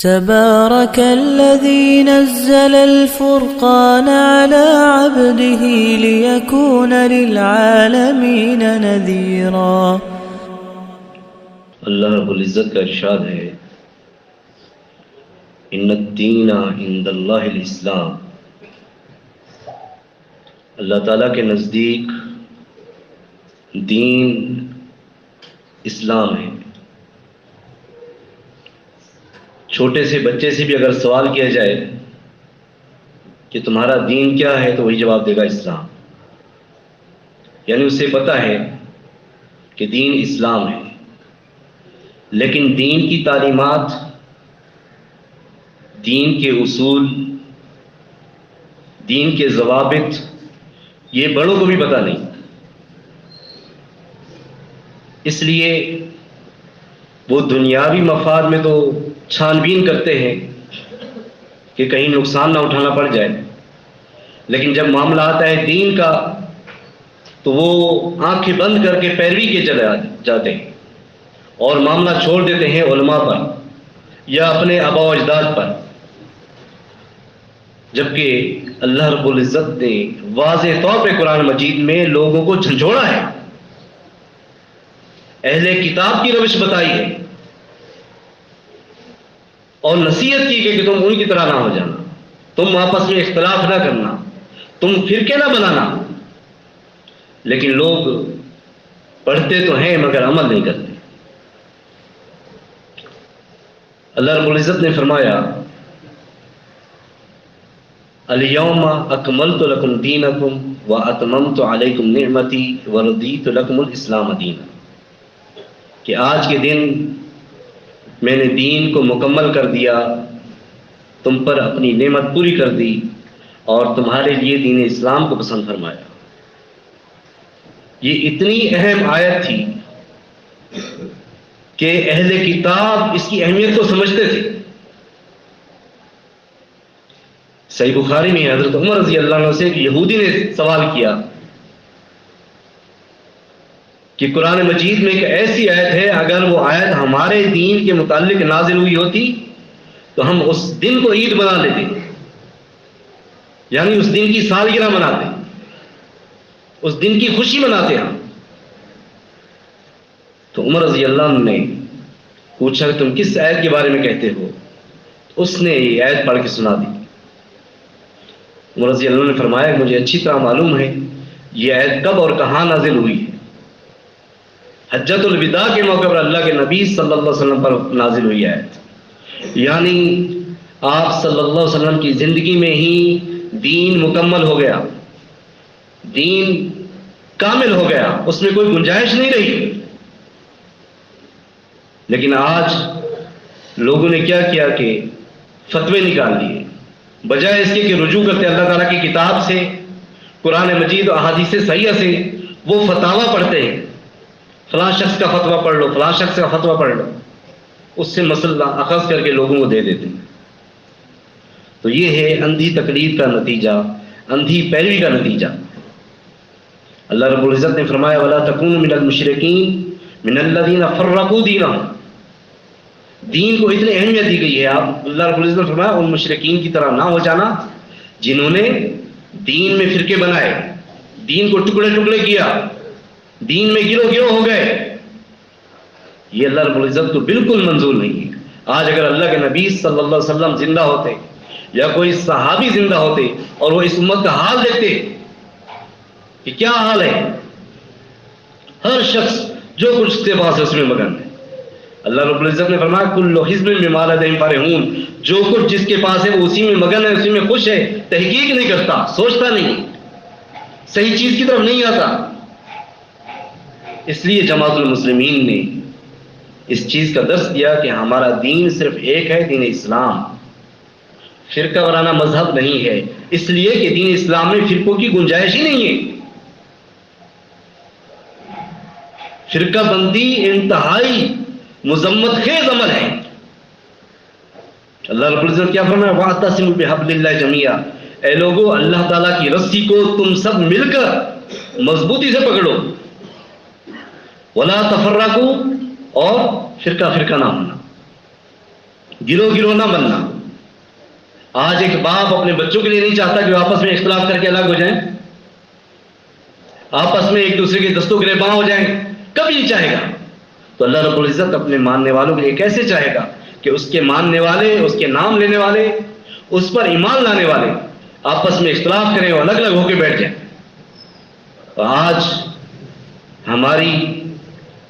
تبارك الذي نزل الفرقان على عبده ليكون للعالمين نذيرا۔ اللہ رب العزت کا ارشاد ہے، ان الدین عند اللہ الاسلام، اللہ تعالیٰ کے نزدیک دین اسلام ہے۔ چھوٹے سے بچے سے بھی اگر سوال کیا جائے کہ تمہارا دین کیا ہے تو وہی جواب دے گا اسلام، یعنی اسے پتہ ہے کہ دین اسلام ہے۔ لیکن دین کی تعلیمات، دین کے اصول، دین کے ضوابط یہ بڑوں کو بھی پتہ نہیں، اس لیے وہ دنیاوی مفاد میں تو چھان بین کرتے ہیں کہ کہیں نقصان نہ اٹھانا پڑ جائے، لیکن جب معاملہ آتا ہے دین کا تو وہ آنکھیں بند کر کے پیروی کے چلے جاتے ہیں اور معاملہ چھوڑ دیتے ہیں علماء پر یا اپنے آباء و اجداد پر، جبکہ اللہ رب العزت نے واضح طور پہ قرآن مجید میں لوگوں کو جھنجھوڑا ہے، اہل کتاب کی روش بتائی ہے اور نصیحت کی کہ تم ان کی طرح نہ ہو جانا، تم آپس میں اختلاف نہ کرنا، تم فرقے نہ بنانا، لیکن لوگ پڑھتے تو ہیں مگر عمل نہیں کرتے۔ اللہ رب العزت نے فرمایا، الیوم اکملت لکم دینکم واتممت علیکم نعمتی ورضیت لکم الاسلام دینا، کہ آج کے دن میں نے دین کو مکمل کر دیا، تم پر اپنی نعمت پوری کر دی اور تمہارے لیے دین اسلام کو پسند فرمایا۔ یہ اتنی اہم آیت تھی کہ اہل کتاب اس کی اہمیت کو سمجھتے تھے۔ صحیح بخاری میں حضرت عمر رضی اللہ عنہ سے ایک یہودی نے سوال کیا کہ قرآن مجید میں ایک ایسی آیت ہے، اگر وہ آیت ہمارے دین کے متعلق نازل ہوئی ہوتی تو ہم اس دن کو عید بنا لیتے، یعنی اس دن کی سالگرہ مناتے، اس دن کی خوشی مناتے ہم۔ تو عمر رضی اللہ عنہ نے پوچھا کہ تم کس آیت کے بارے میں کہتے ہو؟ اس نے یہ آیت پڑھ کے سنا دی۔ عمر رضی اللہ عنہ نے فرمایا، مجھے اچھی طرح معلوم ہے یہ آیت کب اور کہاں نازل ہوئی ہے۔ حجۃ الوداع کے موقع پر اللہ کے نبی صلی اللہ علیہ وسلم پر نازل ہوئی آیت، یعنی آپ صلی اللہ علیہ وسلم کی زندگی میں ہی دین مکمل ہو گیا، دین کامل ہو گیا، اس میں کوئی گنجائش نہیں رہی۔ لیکن آج لوگوں نے کیا کیا کہ فتوے نکال دیے، بجائے اس کے کہ رجوع کرتے اللہ تعالیٰ کی کتاب سے، قرآن مجید و احادیث صحیحہ سے، وہ فتاویٰ پڑھتے ہیں، فلاں شخص کا فتویٰ پڑھ لو، فلاں شخص کا فتویٰ پڑھ لو، اس سے مسئلہ اخذ کر کے لوگوں کو دے دیتے ہیں۔ تو یہ ہے اندھی تقلید کا نتیجہ، اندھی پیروی کا نتیجہ۔ اللہ رب العزت نے فرمایا، وَلَا تَكُونُوا مِنَ الْمُشْرِكِينَ مِنَ الَّذِينَ فَرَّقُوا دِينَهُمْ، دین کو اتنی اہمیت دی گئی ہے، آپ اللہ رب العزت نے فرمایا ان مشرکین کی طرح نہ ہو جانا جنہوں نے دین میں فرقے بنائے، دین کو ٹکڑے ٹکڑے کیا، دین میں گروہ گروہ ہو گئے۔ یہ اللہ رب العزت کو بالکل منظور نہیں ہے۔ آج اگر اللہ کے نبی صلی اللہ علیہ وسلم زندہ ہوتے یا کوئی صحابی زندہ ہوتے اور وہ اس امت کا حال دیکھتے کہ کیا حال ہے، ہر شخص جو کچھ اس کے پاس ہے اس میں مگن ہے۔ اللہ رب العزت نے فرمایا، کل حزب بما لدیہم فرحون، جو کچھ جس کے پاس ہے وہ اسی میں مگن ہے، اسی میں خوش ہے، تحقیق نہیں کرتا، سوچتا نہیں، صحیح چیز کی طرف نہیں آتا۔ اس لیے جماعت المسلمین نے اس چیز کا درس دیا کہ ہمارا دین صرف ایک ہے، دین اسلام، فرقہ وارانہ مذہب نہیں ہے، اس لیے کہ دین اسلام میں فرقوں کی گنجائش ہی نہیں ہے۔ فرقہ بندی انتہائی مذمت خیز عمل ہے۔ اللہ رب العزت کیا فرمایا، وَاعْتَصِمُوا بِحَبْلِ اللَّهِ جَمِيعًا، اے لوگو اللہ تعالیٰ کی رسی کو تم سب مل کر مضبوطی سے پکڑو، وَلَا تَفَرَّقُوا، اور فرقہ فرقہ نہ ہونا۔ گروہ گروہ نہ بننا. آج ایک باپ اپنے بچوں کے لیے نہیں چاہتا کہ وہ آپس میں اختلاف کر کے الگ ہو جائیں, آپس میں ایک دوسرے کے دستوں گریباں ہو جائیں, کبھی نہیں چاہے گا. تو اللہ رب العزت اپنے ماننے والوں کے لیے کیسے چاہے گا کہ اس کے ماننے والے, اس کے نام لینے والے, اس پر ایمان لانے والے آپس میں اختلاف کریں اور الگ الگ ہو کے بیٹھ جائیں. اور آج ہماری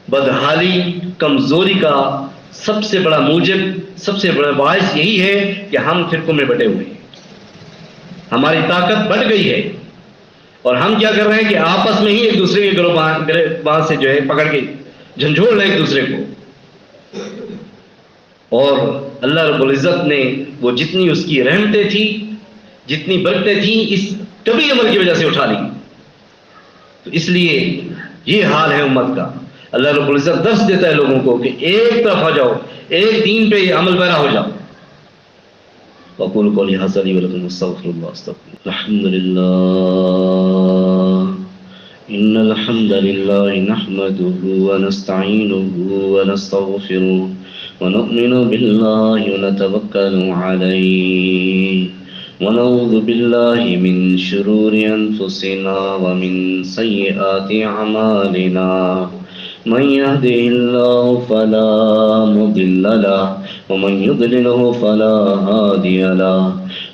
بدحالی, کمزوری کا سب سے بڑا موجب, سب سے بڑا باعث یہی ہے کہ ہم فرقوں میں بٹے ہوئے ہیں. ہماری طاقت بڑھ گئی ہے اور ہم کیا کر رہے ہیں کہ آپس میں ہی ایک دوسرے کے گروہ سے جو ہے پکڑ کے جھنجھوڑ رہے ایک دوسرے کو. اور اللہ رب العزت نے وہ جتنی اس کی رحمتیں تھی, جتنی برکتیں تھیں, اس کبھی عمل کی وجہ سے اٹھا لی. تو اس لیے یہ حال ہے امت کا. اللہ رب العزت درس دیتا ہے لوگوں کو کہ ایک طرف ہو جاؤ, ایک دین پہ عمل پیرا ہو جاؤ. وَقُولُوا قَوْلِي هَٰذَا لِي وَلَكُمْ وَاسْتَغْفِرُوا اللَّهَ وَاسْتَغْفِرُوهُ. الْحَمْدُ لِلَّهِ إِنَّ الْحَمْدَ لِلَّهِ نَحْمَدُهُ وَنَسْتَعِينُهُ وَنَسْتَغْفِرُهُ وَنُؤْمِنُ بِاللَّهِ وَنَتَوَكَّلُ عَلَيْهِ وَنَعُوذُ بِاللَّهِ مِنْ شُرُورِ أَنفُسِنَا وَمِنْ سَيِّئَاتِ أَعْمَالِنَا من يهده الله فلا مضل له ومن يضلله فلا هادي له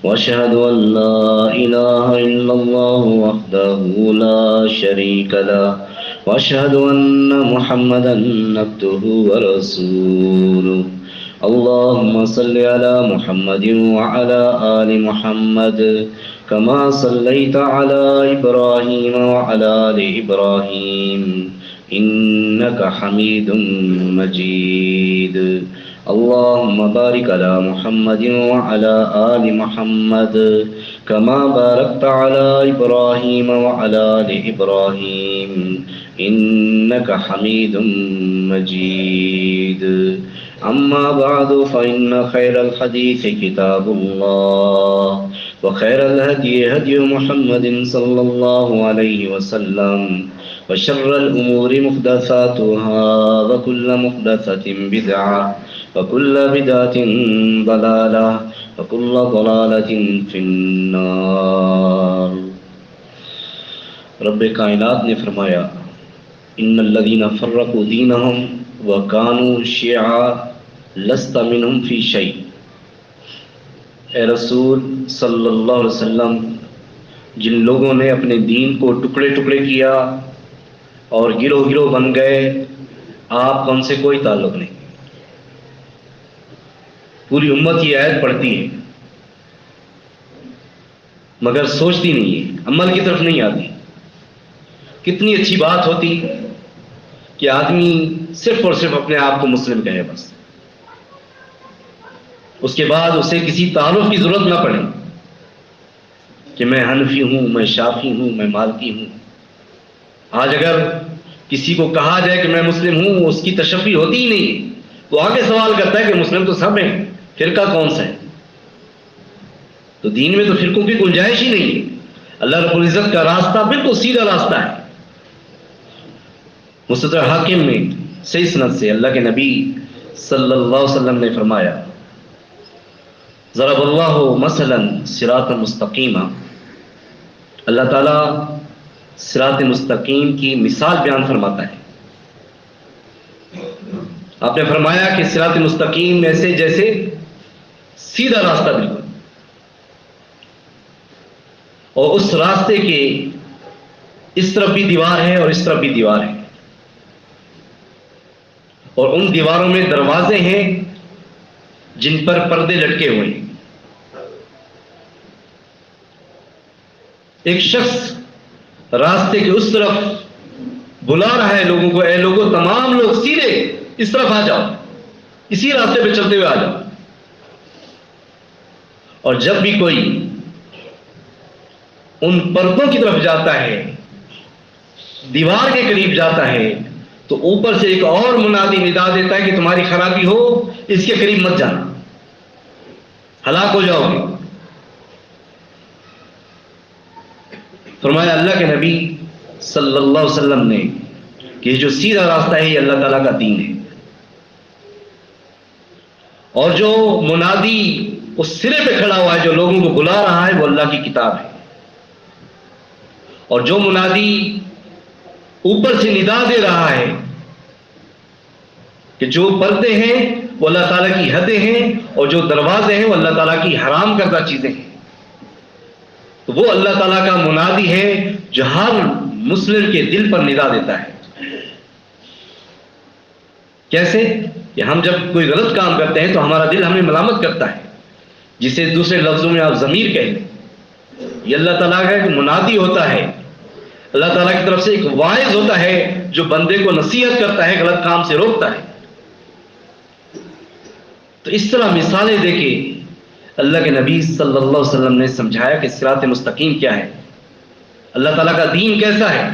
واشهد ان لا اله الا الله وحده لا شريك له واشهد ان محمدا عبده ورسوله. اللهم صل على محمد وعلى آل محمد كما صليت على إبراهيم وعلى آل إبراهيم إنك حميد مجيد. اللهم بارك على محمد وعلى آل محمد كما باركت على إبراهيم وعلى آل إبراهيم إنك حميد مجيد. أما بعد فإن خير الحديث كتاب الله وخير الهدي هدي محمد صلى الله عليه وسلم وشر الأمور محدثاتها وكل محدثة بدعة وكل بدعة ضلالة وكل ضلالة في النار. رب کائنات نے فرمایا ان الذين فرقوا دينهم وكانوا شيعا لست منهم في شيء. اے رسول صلی اللہ علیہ وسلم, جن لوگوں نے اپنے دین کو ٹکڑے ٹکڑے کیا اور گروہ گروہ بن گئے, آپ کا ان سے کوئی تعلق نہیں. پوری امت یہ آیت پڑھتی ہے مگر سوچتی نہیں ہے, عمل کی طرف نہیں آتی. کتنی اچھی بات ہوتی کہ آدمی صرف اور صرف اپنے آپ کو مسلم کہے بس, اس کے بعد اسے کسی تعارف کی ضرورت نہ پڑے کہ میں حنفی ہوں, میں شافعی ہوں, میں مالکی ہوں. آج اگر کسی کو کہا جائے کہ میں مسلم ہوں, اس کی تشفی ہوتی ہی نہیں, تو آگے سوال کرتا ہے کہ مسلم تو سب ہیں, فرقہ کون سا ہے؟ تو دین میں تو فرقوں کی گنجائش ہی نہیں ہے. اللہ رب العزت کا راستہ بالکل سیدھا راستہ ہے. مستدرک حاکم میں صحیح سند سے اللہ کے نبی صلی اللہ علیہ وسلم نے فرمایا ضرب اللہ مثلا صراطا مستقیما. اللہ تعالیٰ صراط مستقیم کی مثال بیان فرماتا ہے. آپ نے فرمایا کہ صراط مستقیم ایسے جیسے سیدھا راستہ بالکل, اور اس راستے کے اس طرف بھی دیوار ہے اور اس طرف بھی دیوار ہے, اور ان دیواروں میں دروازے ہیں جن پر پردے لٹکے ہوئے ہیں. ایک شخص راستے کے اس طرف بلا رہا ہے لوگوں کو, اے لوگوں, تمام لوگ سیدھے اس طرف آ جاؤ, اسی راستے پہ چلتے ہوئے آ جاؤ. اور جب بھی کوئی ان پردوں کی طرف جاتا ہے, دیوار کے قریب جاتا ہے, تو اوپر سے ایک اور منادی ندا دیتا ہے کہ تمہاری خرابی ہو, اس کے قریب مت جانا, ہلاک ہو جاؤ گے. فرمایا اللہ کے نبی صلی اللہ علیہ وسلم نے کہ یہ جو سیدھا راستہ ہے یہ اللہ تعالیٰ کا دین ہے, اور جو منادی اس سرے پہ کھڑا ہوا ہے جو لوگوں کو بلا رہا ہے وہ اللہ کی کتاب ہے، اور جو منادی اوپر سے ندا دے رہا ہے کہ جو پردے ہیں وہ اللہ تعالیٰ کی حدیں ہیں اور جو دروازے ہیں وہ اللہ تعالیٰ کی حرام کردہ چیزیں ہیں، تو وہ اللہ تعالیٰ کا منادی ہے جو ہر مسلم کے دل پر ندا دیتا ہے۔ کیسے کہ ہم جب کوئی غلط کام کرتے ہیں تو ہمارا دل ہمیں ملامت کرتا ہے، جسے دوسرے لفظوں میں آپ ضمیر کہہ لیں، یہ اللہ تعالیٰ کا ایک منادی ہوتا ہے، اللہ تعالیٰ کی طرف سے ایک واعظ ہوتا ہے جو بندے کو نصیحت کرتا ہے، غلط کام سے روکتا ہے۔ تو اس طرح مثالیں دے کے اللہ کے نبی صلی اللہ علیہ وسلم نے سمجھایا کہ صراط مستقیم کیا ہے، اللہ تعالیٰ کا دین کیسا ہے۔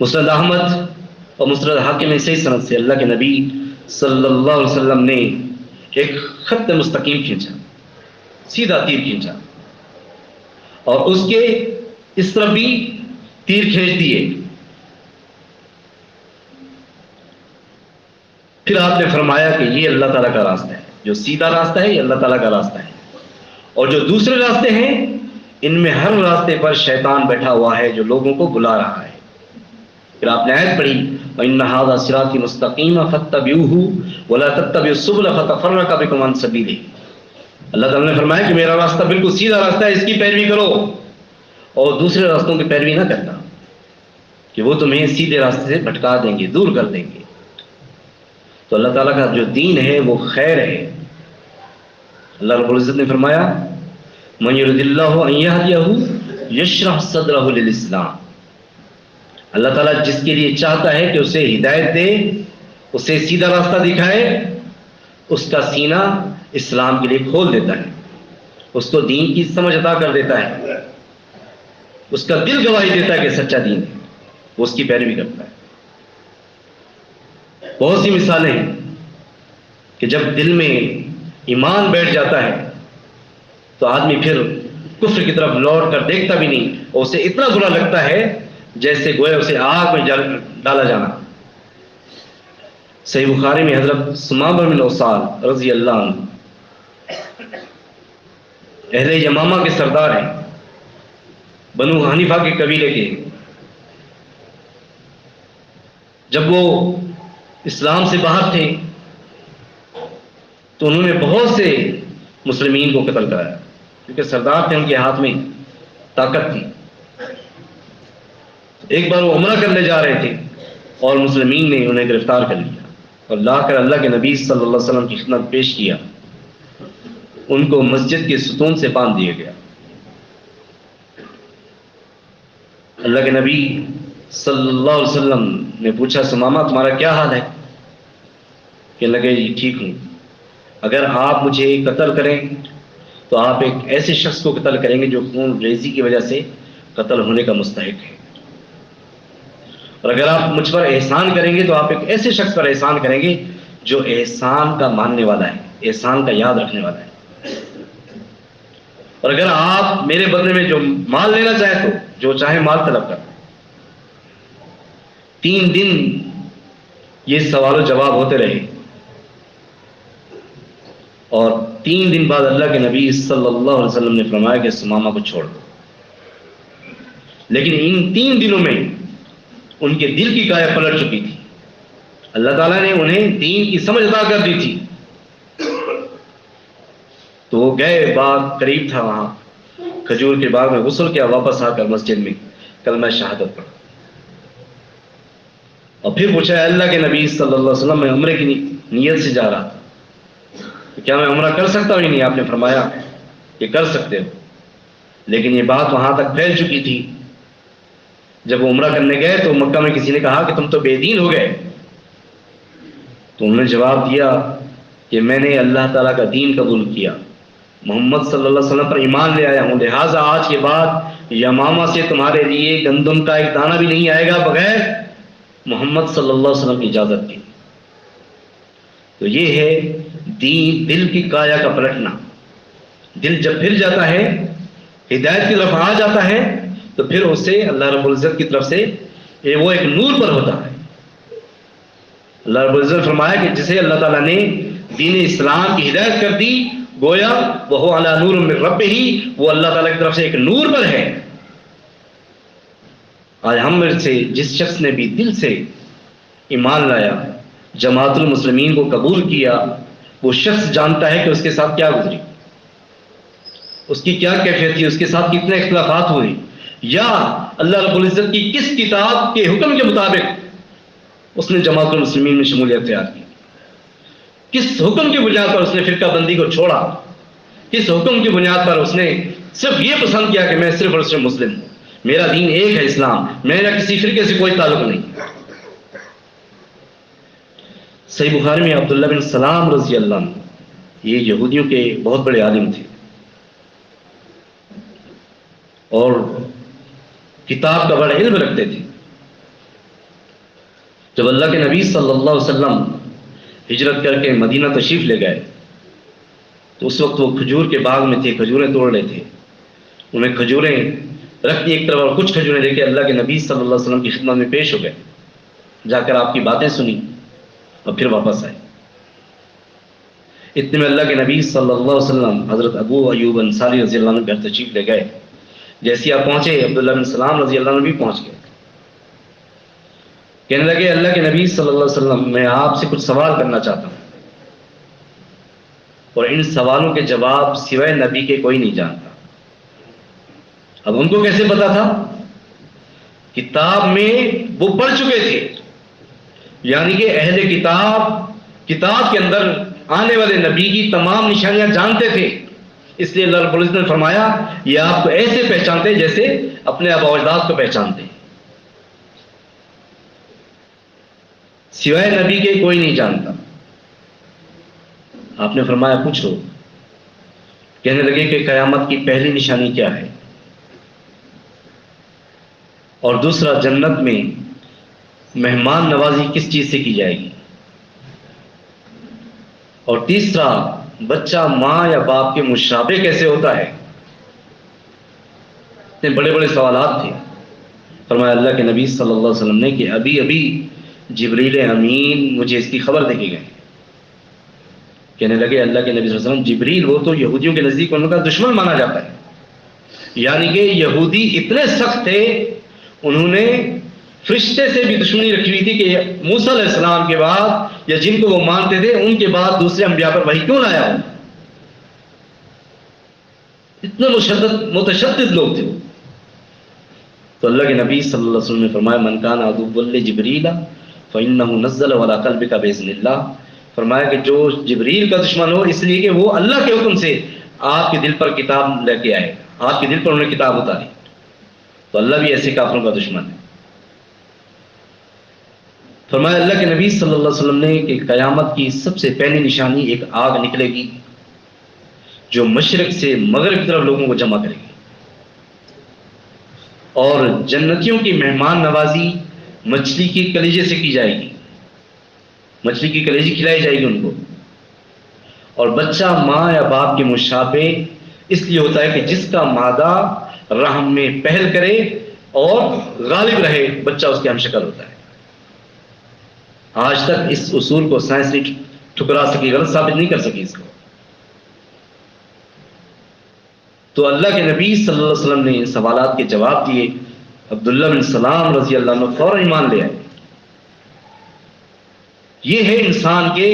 مسند احمد اور مسند حاکم میں صحیح سند سے اللہ کے نبی صلی اللہ علیہ وسلم نے ایک خط مستقیم کھینچا، سیدھا تیر کھینچا، اور اس کے اس طرف بھی تیر کھینچ دیے۔ پھر آپ نے فرمایا کہ یہ اللہ تعالیٰ کا راستہ ہے، جو سیدھا راستہ ہے یہ اللہ تعالیٰ کا راستہ ہے، اور جو دوسرے راستے ہیں ان میں ہر راستے پر شیطان بیٹھا ہوا ہے جو لوگوں کو بلا رہا ہے۔ پھر آپ نے آیت پڑھی وَإِنَّ هَذَا صِرَاطِي مُسْتَقِيمًا فَاتَّبِعُوهُ وَلَا تَتَّبِعُوا السُّبُلَ فَتَفَرَّقَ بِكُمْ عَنْ سَبِيلِهِ۔ اللہ تعالیٰ نے فرمایا کہ میرا راستہ بالکل سیدھا راستہ ہے، اس کی پیروی کرو، اور دوسرے راستوں کی پیروی نہ کرنا کہ وہ تمہیں سیدھے راستے سے بھٹکا دیں گے، دور کر دیں گے۔ تو اللہ تعالیٰ کا جو دین ہے وہ خیر ہے۔ اللہ رب العزت نے فرمایا مَن يُرِدِ اللَّهُ أَن يَهْدِيَهُ يَشْرَحْ صَدْرَهُ لِلْإِسْلَامِ، اللہ تعالیٰ جس کے لیے چاہتا ہے کہ اسے ہدایت دے، اسے سیدھا راستہ دکھائے، اس کا سینہ اسلام کے لیے کھول دیتا ہے، اس کو دین کی سمجھ عطا کر دیتا ہے، اس کا دل گواہی دیتا ہے کہ سچا دین ہے، وہ اس کی پیروی کرتا ہے۔ بہت سی مثالیں ہیں کہ جب دل میں ایمان بیٹھ جاتا ہے تو آدمی پھر کفر کی طرف لوٹ کر دیکھتا بھی نہیں، اور اسے اتنا برا لگتا ہے جیسے گویا اسے آگ میں ڈالا جانا۔ صحیح بخاری میں حضرت ثمامہ بن اسال رضی اللہ عنہ اہل یمامہ کے سردار ہیں، بنو حنیفہ کے قبیلے کے۔ جب وہ اسلام سے باہر تھے تو انہوں نے بہت سے مسلمین کو قتل کرایا، کیونکہ سردار تھے، ان کے ہاتھ میں طاقت تھی۔ ایک بار وہ عمرہ کرنے جا رہے تھے اور مسلمین نے انہیں گرفتار کر لیا اور لا کر اللہ کے نبی صلی اللہ علیہ وسلم کی خدمت پیش کیا، ان کو مسجد کے ستون سے باندھ دیا گیا۔ اللہ کے نبی صلی اللہ علیہ وسلم نے پوچھا ثمامہ تمہارا کیا حال ہے؟ کہ لگے جی ٹھیک ہوں، اگر آپ مجھے قتل کریں تو آپ ایک ایسے شخص کو قتل کریں گے جو خون ریزی کی وجہ سے قتل ہونے کا مستحق ہے، اور اگر آپ مجھ پر احسان کریں گے تو آپ ایک ایسے شخص پر احسان کریں گے جو احسان کا ماننے والا ہے، احسان کا یاد رکھنے والا ہے، اور اگر آپ میرے بدلے میں جو مال لینا چاہیں تو جو چاہے مال طلب کر۔ 3 دن یہ سوال و جواب ہوتے رہے، اور 3 دن بعد اللہ کے نبی صلی اللہ علیہ وسلم نے فرمایا کہ ثمامہ کو چھوڑ دو۔ لیکن ان 3 دنوں میں ان کے دل کی کایا پلٹ چکی تھی، اللہ تعالیٰ نے انہیں دین کی سمجھ عطا کر دی تھی۔ تو وہ گئے، باغ قریب تھا، وہاں کھجور کے باغ میں غسل کیا، واپس آ کر مسجد میں کلمہ شہادت پڑھا، اور پھر پوچھا اللہ کے نبی صلی اللہ علیہ وسلم میں عمرے کی نیت سے جا رہا تھا، کیا میں عمرہ کر سکتا ہوں؟ نہیں۔ آپ نے فرمایا کہ کر سکتے ہو، لیکن یہ بات وہاں تک پھیل چکی تھی۔ جب وہ عمرہ کرنے گئے تو مکہ میں کسی نے کہا کہ تم تو بے دین ہو گئے، تو انہوں نے جواب دیا کہ میں نے اللہ تعالیٰ کا دین قبول کیا، محمد صلی اللہ علیہ وسلم پر ایمان لے آیا ہوں، لہٰذا آج کے بعد یمامہ سے تمہارے لیے گندم کا ایک دانہ بھی نہیں آئے گا بغیر محمد صلی اللہ علیہ وسلم کی اجازت کی۔ تو یہ ہے دین، دل کی کایا کا پلٹنا۔ دل جب پھر جاتا ہے، ہدایت کی طرف آ جاتا ہے، تو پھر اسے اللہ رب العزت کی طرف سے وہ ایک نور پر ہوتا ہے، اللہ رب العزت نے فرمایا کہ جسے اللہ تعالیٰ نے دین اسلام کی ہدایت کر دی، گویا وہ علی نور من ربہ، وہ اللہ تعالیٰ کی طرف سے ایک نور پر ہے۔ آج ہم میں سے جس شخص نے بھی دل سے ایمان لایا، جماعت المسلمین کو قبول کیا، وہ شخص جانتا ہے کہ اس کے ساتھ کیا گزری، اس کی کیا کیفیت تھی، اس کے ساتھ کتنے اختلافات ہوئے، یا اللہ رب العزت کی کس کتاب کے حکم کے مطابق اس نے جماعت المسلمین میں شمولیت اختیار کی، کس حکم کی بنیاد پر اس نے فرقہ بندی کو چھوڑا، کس حکم کی بنیاد پر اس نے صرف یہ پسند کیا کہ میں صرف اور صرف مسلم ہوں، میرا دین ایک ہے اسلام، میرا کسی فرقے سے کوئی تعلق نہیں۔ صحیح بخاری میں عبداللہ بن سلام رضی اللہ عنہ، یہ یہودیوں کے بہت بڑے عالم تھے اور کتاب کا بڑا علم رکھتے تھے۔ جب اللہ کے نبی صلی اللہ علیہ وسلم ہجرت کر کے مدینہ تشریف لے گئے تو اس وقت وہ کھجور کے باغ میں تھے، کھجوریں توڑ رہے تھے، انہیں کھجوریں رکھ دی ایک طرف اور کچھ کھجوریں لے کے اللہ کے نبی صلی اللہ علیہ وسلم کی خدمت میں پیش ہو گئے، جا کر آپ کی باتیں سنی اور پھر واپس آئے۔ اتنے میں اللہ کے نبی صلی اللہ علیہ وسلم حضرت ابو ایوب انصاری رضی اللہ عنہ گھر تشریف لے گئے۔ جیسے آپ پہنچے عبداللہ بن سلام رضی اللہ عنہ بھی پہنچ گئے، کہنے لگے اللہ کے نبی صلی اللہ علیہ وسلم میں آپ سے کچھ سوال کرنا چاہتا ہوں، اور ان سوالوں کے جواب سوائے نبی کے کوئی نہیں جانتا۔ اب ان کو کیسے پتا تھا؟ کتاب میں وہ پڑھ چکے تھے، یعنی کہ اہل کتاب کے اندر آنے والے نبی کی تمام نشانیاں جانتے تھے، اس لیے اللہ رب العزت نے فرمایا یہ آپ کو ایسے پہچانتے جیسے اپنے آباء و اجداد کو پہچانتے، سوائے نبی کے کوئی نہیں جانتا۔ آپ نے فرمایا پوچھو۔ کہنے لگے کہ قیامت کی پہلی نشانی کیا ہے، اور دوسرا جنت میں مہمان نوازی کس چیز سے کی جائے گی، اور تیسرا بچہ ماں یا باپ کے مشابہ کیسے ہوتا ہے۔ اتنے بڑے بڑے سوالات تھے۔ فرمایا اللہ کے نبی صلی اللہ علیہ وسلم نے کہ ابھی ابھی جبریل امین مجھے اس کی خبر دے کے گئے۔ کہنے لگے اللہ کے نبی صلی اللہ علیہ وسلم جبریل وہ تو یہودیوں کے نزدیک ان کا دشمن مانا جاتا ہے، یعنی کہ یہودی اتنے سخت تھے، انہوں نے فرشتے سے بھی دشمنی رکھی ہوئی تھی کہ موسیٰ علیہ السلام کے بعد یا جن کو وہ مانتے تھے ان کے بعد دوسرے انبیاء پر وحی کیوں لایا ہو، اتنے متشدد لوگ تھے۔ تو اللہ کے نبی صلی اللہ علیہ وسلم نے فرمایا من کان عدوا لجبریل فإنه نزل على قلبك بإذن اللہ، فرمایا کہ جو جبریل کا دشمن ہو اس لیے کہ وہ اللہ کے حکم سے آپ کے دل پر کتاب لے کے آئے، آپ کے دل پر انہوں نے کتاب اتاری، تو اللہ بھی ایسے کافروں کا دشمن ہے۔ فرمایا اللہ کے نبی صلی اللہ علیہ وسلم نے کہ قیامت کی سب سے پہلی نشانی ایک آگ نکلے گی جو مشرق سے مغرب کی طرف لوگوں کو جمع کرے گی، اور جنتیوں کی مہمان نوازی مچھلی کی کلیجے سے کی جائے گی، مچھلی کی کلیجی کھلائی جائے گی ان کو، اور بچہ ماں یا باپ کے مشابہ اس لیے ہوتا ہے کہ جس کا مادہ رحم میں پہل کرے اور غالب رہے بچہ اس کے ہم شکل ہوتا ہے۔ آج تک اس اصول کو سائنس نہیں ٹھکرا سکی، غلط ثابت نہیں کر سکی اس کو۔ تو اللہ کے نبی صلی اللہ علیہ وسلم نے ان سوالات کے جواب دیے۔ عبداللہ بن سلام رضی اللہ عنہ فوراً ایمان لے آئے۔ یہ ہے انسان کے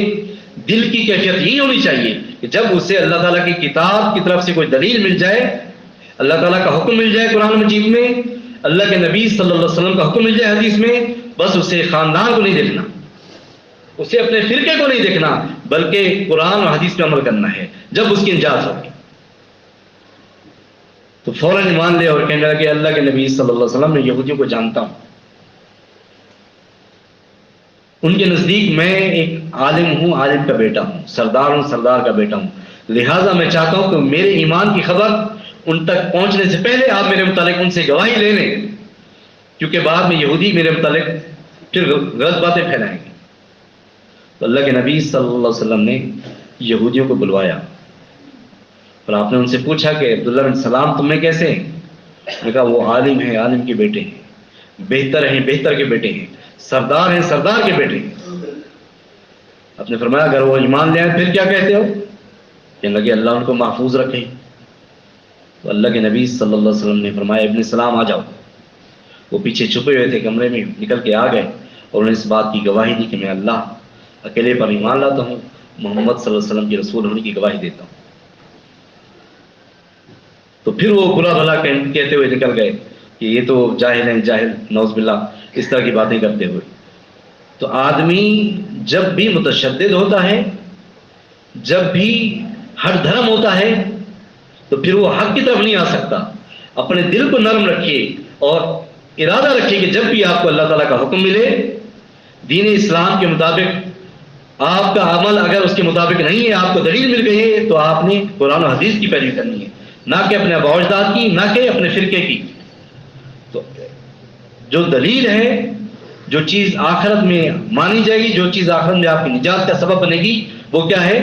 دل کی کیفیت، یہی ہونی چاہیے کہ جب اسے اللہ تعالیٰ کی کتاب کی طرف سے کوئی دلیل مل جائے، اللہ تعالیٰ کا حکم مل جائے قرآن مجید میں، اللہ کے نبی صلی اللہ علیہ وسلم کا حکم مل جائے حدیث میں، بس اسے خاندان کو نہیں دیکھنا، اسے اپنے فرقے کو نہیں دیکھنا، بلکہ قرآن اور حدیث پہ عمل کرنا ہے۔ جب اس کی انجاز ہوگی تو فوراً ایمان لے اور کہنے لگا کہ اللہ کے نبی صلی اللہ علیہ وسلم میں یہودیوں کو جانتا ہوں، ان کے نزدیک میں ایک عالم ہوں، عالم کا بیٹا ہوں، سردار ہوں، سردار کا بیٹا ہوں، لہٰذا میں چاہتا ہوں کہ میرے ایمان کی خبر ان تک پہنچنے سے پہلے آپ میرے متعلق ان سے گواہی لے لیں، کیونکہ بعد میں یہودی میرے متعلق پھر غلط باتیں پھیلائیں گے۔ تو اللہ کے نبی صلی اللہ علیہ وسلم نے یہودیوں کو بلوایا اور آپ نے ان سے پوچھا کہ عبداللہ بن سلام تم میں کیسے ہیں؟ نے کہا وہ عالم ہیں، عالم کے بیٹے ہیں، بہتر ہیں، بہتر کے بیٹے ہیں، سردار ہیں، سردار کے بیٹے ہیں۔ آپ نے فرمایا اگر وہ ایمان لے آئے پھر کیا کہتے ہو؟ کہنے لگے اللہ ان کو محفوظ رکھے. تو اللہ کے نبی صلی اللہ علیہ وسلم نے فرمایا ابن سلام آ جاؤ. وہ پیچھے چھپے ہوئے تھے کمرے میں، نکل کے آ گئے اور انہوں نے اس بات کی گواہی دی کہ میں اللہ اکیلے پر ایمان لاتا ہوں، محمد صلی اللہ علیہ وسلم کے رسول ہونے کی گواہی دیتا ہوں. تو پھر وہ برا بھلا کہتے ہوئے نکل گئے کہ یہ تو جاہل ہیں، جاہل، نعوذ باللہ، اس طرح کی باتیں کرتے ہوئے. تو آدمی جب بھی متشدد ہوتا ہے، جب بھی ہر دھرم ہوتا ہے، تو پھر وہ حق کی طرف نہیں آ سکتا. اپنے دل کو نرم رکھیے اور ارادہ رکھیے کہ جب بھی آپ کو اللہ تعالیٰ کا حکم ملے دین اسلام کے مطابق، آپ کا عمل اگر اس کے مطابق نہیں ہے، آپ کو دلیل مل گئی ہے، تو آپ نے قرآن و حدیث کی پیروی کرنی ہے، نہ کہ اپنے آباء و اجداد کی، نہ کہ اپنے فرقے کی. تو جو دلیل ہے، جو چیز آخرت میں مانی جائے گی، جو چیز آخرت میں آپ کی نجات کا سبب بنے گی، وہ کیا ہے؟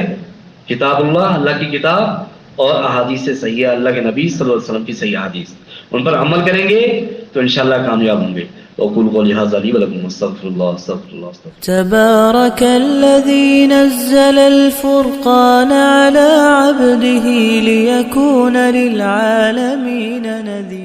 کتاب اللہ، اللہ کی کتاب، اور احادیث صحیحہ، اللہ کے نبی صلی اللہ علیہ وسلم کی صحیح احادیث. ان پر عمل کریں گے تو انشاءاللہ کامیاب ہوں گے. وأقول قولي هذا لي ولكم استغفر الله استغفر الله استغفر الله. تبارك الذي نزل الفرقان على عبده ليكون للعالمين نذيرا.